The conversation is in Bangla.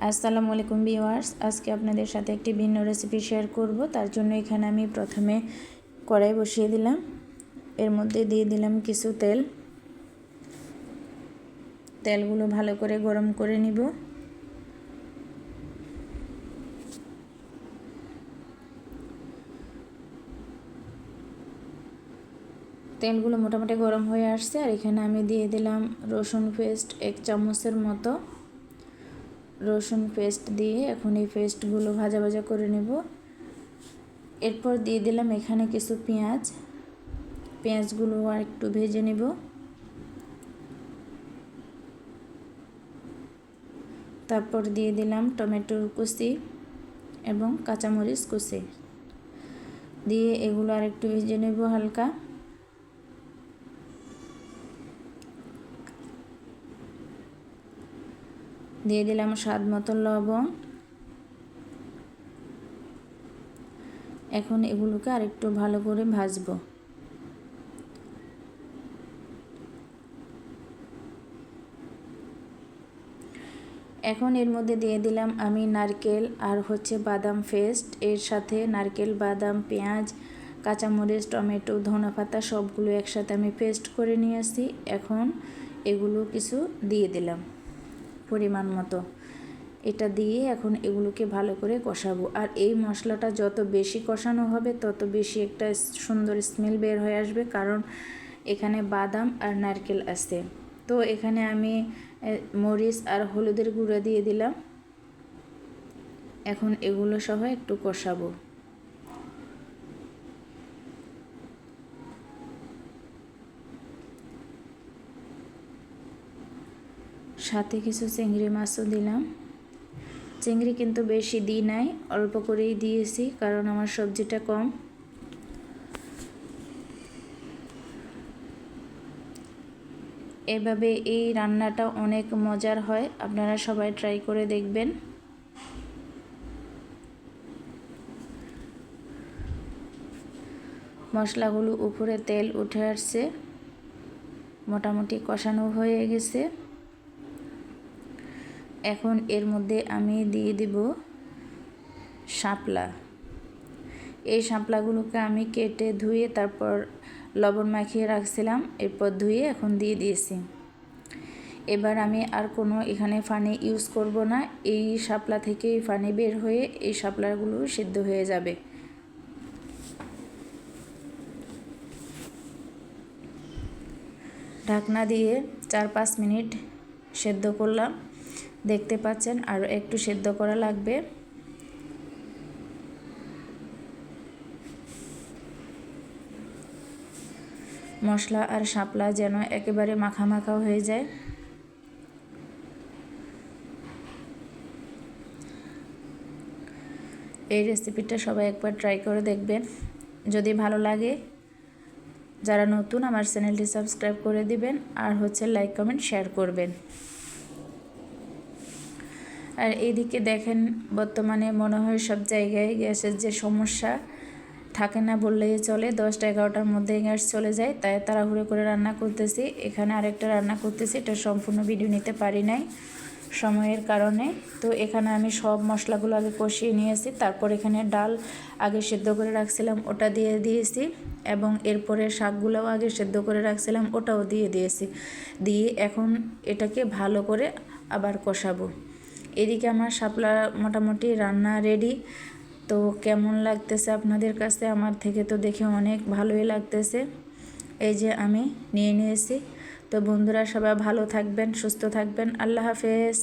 আসসালামু আলাইকুম ভিউয়ার্স, আজকে আপনাদের সাথে একটি ভিন্ন রেসিপি শেয়ার করব। তার জন্য এখানে আমি প্রথমে কড়াই বসিয়ে দিলাম। এর মধ্যে দিয়ে দিলাম কিছু তেল। তেলগুলো ভালো করে গরম করে নিব। তেলগুলো মোটামুটি গরম হয়ে আসছে, আর এখানে আমি দিয়ে দিলাম রসুন পেস্ট 1 চামচের মতো। রসুন পেস্ট দিয়ে এখন এই পেস্টগুলো ভাজা ভাজা করে নেব। এরপর দিয়ে দিলাম এখানে কিছু পেঁয়াজগুলো আর একটু ভেজে নেব। তারপর দিয়ে দিলাম টমেটোর কুচি এবং কাঁচামরিচ কুচি দিয়ে এগুলো আর একটু ভেজে নেব হালকা। দিয়ে দিলাম স্বাদ মতো লবণ। এখন এগুলোকে আরেকটু ভালো করে ভাজবো। এখন এর মধ্যে দিয়ে দিলাম আমি নারকেল আর বাদাম পেস্ট। এর সাথে নারকেল, বাদাম, পেঁয়াজ, কাঁচামরিচ, টমেটো, ধনেপাতা সবগুলো একসাথে আমি পেস্ট করে নিয়ে আসি। এখন এগুলো কিছু দিয়ে দিলাম পরিমাণ মতো। এটা দিয়ে এখন এগুলোকে ভালো করে কষাবো। আর এই মশলাটা যত বেশি কষানো হবে তত বেশি একটা সুন্দর স্মেল বের হয়ে আসবে, কারণ এখানে বাদাম আর নারকেল আছে। তো এখানে আমি মরিচ আর হলুদের গুঁড়া দিয়ে দিলাম। এখন এগুলো সহ একটু কষাবো। সাথে কিছু চিংড়ি মাছও দিলাম। চিংড়ি কিন্তু বেশি দিই নাই, অল্প করেই দিয়েছি, কারণ আমার সবজিটা কম। এভাবে এই রান্নাটা অনেক মজার হয়, আপনারা সবাই ট্রাই করে দেখবেন। মশলাগুলো উপরে তেল উঠে আসছে, মোটামুটি কষানো হয়ে গেছে। এখন এর মধ্যে আমি দিয়ে দিব শাপলা। এই শাপলাগুলোকে আমি কেটে ধুয়ে তারপর লবণ মাখিয়ে রাখছিলাম, এরপর ধুয়ে এখন দিয়ে দিয়েছি। এবার আমি আর কোনো এখানে পানি ইউজ করব না। এই শাপলা থেকেই পানি বের হয়ে এই শাপলাগুলো সিদ্ধ হয়ে যাবে। ঢাকনা দিয়ে 4-5 মিনিট সেদ্ধ করলাম। দেখতে পাচ্ছেন আরও একটু সেদ্ধ করা লাগবে। মশলা আর শাপলা যেন একেবারে মাখা মাখা হয়ে যায়। এই রেসিপিটা সবাই একবার ট্রাই করে দেখবেন। যদি ভালো লাগে, যারা নতুন আমার চ্যানেলটি সাবস্ক্রাইব করে দিবেন, আর লাইক কমেন্ট শেয়ার করবেন। আর এইদিকে দেখেন, বর্তমানে মনে হয় সব জায়গায় গ্যাসের যে সমস্যা থাকে না বললেই চলে। 10টা-11টার মধ্যে গ্যাস চলে যায়, তাই তাড়াহুড়ো করে রান্না করতেছি। এখানে আরেকটা রান্না করতেছি, এটা সম্পূর্ণ ভিডিও নিতে পারি নাই সময়ের কারণে। তো এখানে আমি সব মশলাগুলো আগে কষিয়ে নিয়েছি, তারপর এখানে ডাল আগে সেদ্ধ করে রাখছিলাম ওটা দিয়ে দিয়েছি, এবং এরপরে শাকগুলোও আগে সেদ্ধ করে রাখছিলাম ওটাও দিয়ে দিয়েছি। দিয়ে এখন এটাকে ভালো করে আবার কষাবো। এদিকে আমার শাপলা মোটামুটি রান্না রেডি। তো কেমন লাগতেছে আপনাদের কাছে? আমার থেকে তো দেখে অনেক ভালোই লাগতেছে। এই যে আমি নিয়ে নিয়েছি। তো বন্ধুরা সবাই ভালো থাকবেন, সুস্থ থাকবেন। আল্লাহ হাফেজ।